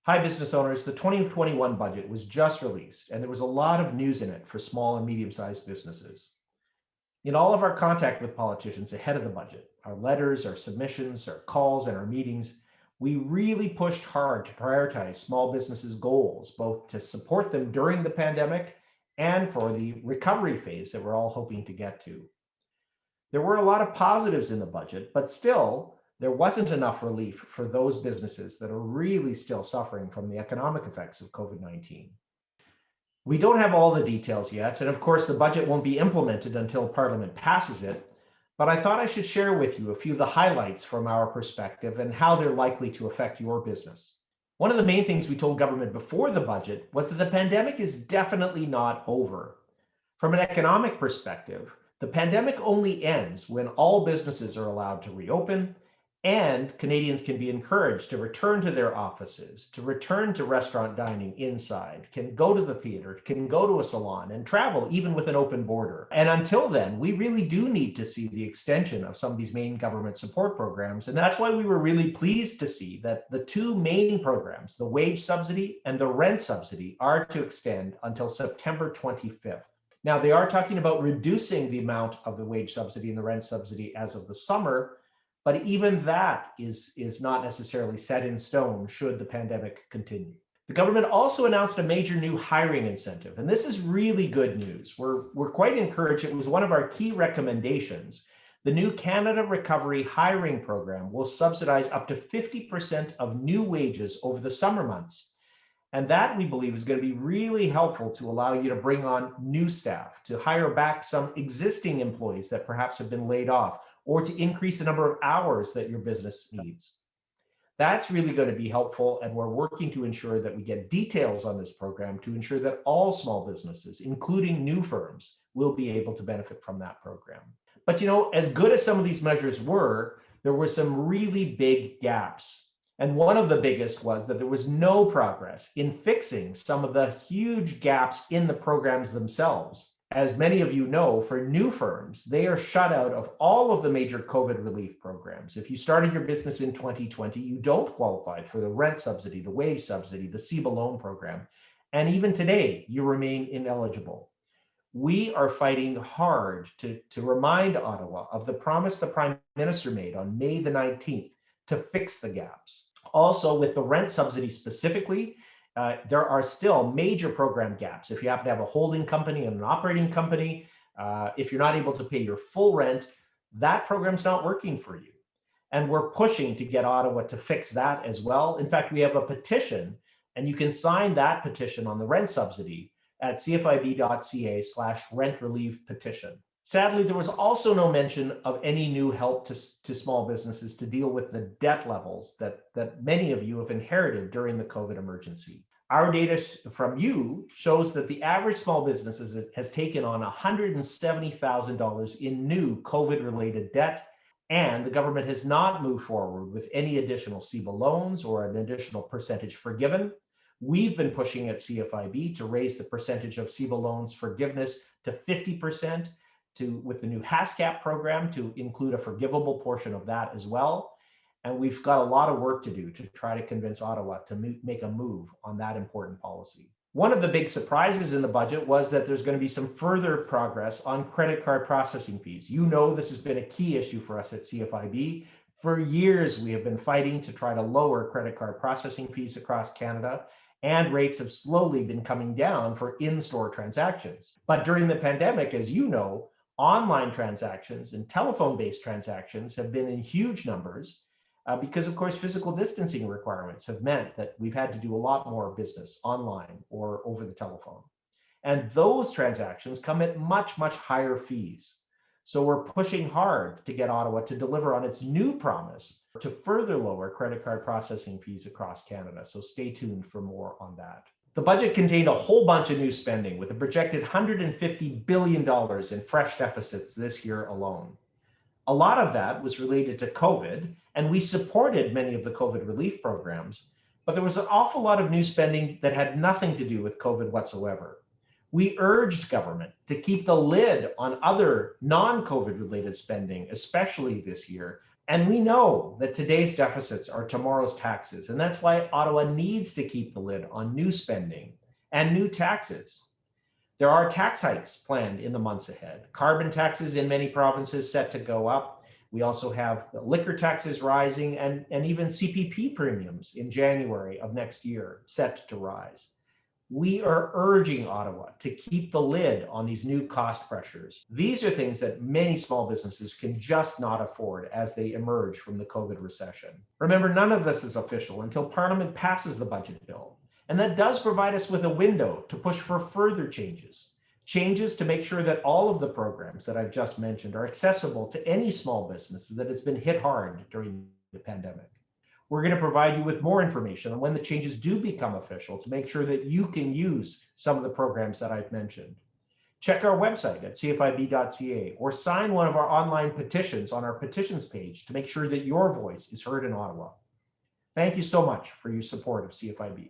Hi, business owners. The 2021 budget was just released, and there was a lot of news in it for small and medium-sized businesses. In all of our contact with politicians ahead of the budget, our letters, our submissions, our calls, and our meetings, we really pushed hard to prioritize small businesses' goals, both to support them during the pandemic and for the recovery phase that we're all hoping to get to. There were a lot of positives in the budget, but still, there wasn't enough relief for those businesses that are really still suffering from the economic effects of COVID-19. We don't have all the details yet, and of course, the budget won't be implemented until Parliament passes it, but I thought I should share with you a few of the highlights from our perspective and how they're likely to affect your business. One of the main things we told government before the budget was that the pandemic is definitely not over. From an economic perspective, the pandemic only ends when all businesses are allowed to reopen and Canadians can be encouraged to return to their offices, to return to restaurant dining inside, can go to the theater, can go to a salon and travel even with an open border. And until then, we really do need to see the extension of some of these main government support programs. And that's why we were really pleased to see that the two main programs, the wage subsidy and the rent subsidy, are to extend until September 25th. Now, they are talking about reducing the amount of the wage subsidy and the rent subsidy as of the summer, but even that is not necessarily set in stone should the pandemic continue. The government also announced a major new hiring incentive, and this is really good news. We're quite encouraged. It was one of our key recommendations. The new Canada Recovery Hiring Program will subsidize up to 50% of new wages over the summer months. And that, we believe, is going to be really helpful to allow you to bring on new staff, to hire back some existing employees that perhaps have been laid off, or to increase the number of hours that your business needs. That's really going to be helpful, and we're working to ensure that we get details on this program to ensure that all small businesses, including new firms, will be able to benefit from that program. But as good as some of these measures were, there were some really big gaps. And one of the biggest was that there was no progress in fixing some of the huge gaps in the programs themselves. As many of you know, for new firms, they are shut out of all of the major COVID relief programs. If you started your business in 2020, you don't qualify for the rent subsidy, the wage subsidy, the CFIB loan program. And even today, you remain ineligible. We are fighting hard to remind Ottawa of the promise the Prime Minister made on May the 19th to fix the gaps. Also, with the rent subsidy specifically, there are still major program gaps. If you happen to have a holding company and an operating company, if you're not able to pay your full rent, that program's not working for you. And we're pushing to get Ottawa to fix that as well. In fact, we have a petition, and you can sign that petition on the rent subsidy at CFIB.ca/rent relief petition. Sadly, there was also no mention of any new help to small businesses to deal with the debt levels that many of you have inherited during the COVID emergency. Our data from you shows that the average small business has taken on $170,000 in new COVID-related debt, and the government has not moved forward with any additional CEBA loans or an additional percentage forgiven. We've been pushing at CFIB to raise the percentage of CEBA loans forgiveness to 50%. With the new HASCAP program to include a forgivable portion of that as well. And we've got a lot of work to do to try to convince Ottawa to make a move on that important policy. One of the big surprises in the budget was that there's going to be some further progress on credit card processing fees. You know, this has been a key issue for us at CFIB. For years, we have been fighting to try to lower credit card processing fees across Canada, and rates have slowly been coming down for in-store transactions. But during the pandemic, as you know, online transactions and telephone-based transactions have been in huge numbers because, of course, physical distancing requirements have meant that we've had to do a lot more business online or over the telephone. And those transactions come at much, much higher fees. So we're pushing hard to get Ottawa to deliver on its new promise to further lower credit card processing fees across Canada. So stay tuned for more on that. The budget contained a whole bunch of new spending with a projected $150 billion in fresh deficits this year alone. A lot of that was related to COVID, and we supported many of the COVID relief programs, but there was an awful lot of new spending that had nothing to do with COVID whatsoever. We urged government to keep the lid on other non-COVID related spending, especially this year, And we know that today's deficits are tomorrow's taxes, and that's why Ottawa needs to keep the lid on new spending and new taxes. There are tax hikes planned in the months ahead. Carbon taxes in many provinces set to go up. We also have the liquor taxes rising and even CPP premiums in January of next year set to rise. We are urging Ottawa to keep the lid on these new cost pressures. These are things that many small businesses can just not afford as they emerge from the COVID recession. Remember, none of this is official until Parliament passes the budget bill. And that does provide us with a window to push for further changes to make sure that all of the programs that I've just mentioned are accessible to any small business that has been hit hard during the pandemic. We're going to provide you with more information on when the changes do become official to make sure that you can use some of the programs that I've mentioned. Check our website at CFIB.ca or sign one of our online petitions on our petitions page to make sure that your voice is heard in Ottawa. Thank you so much for your support of CFIB.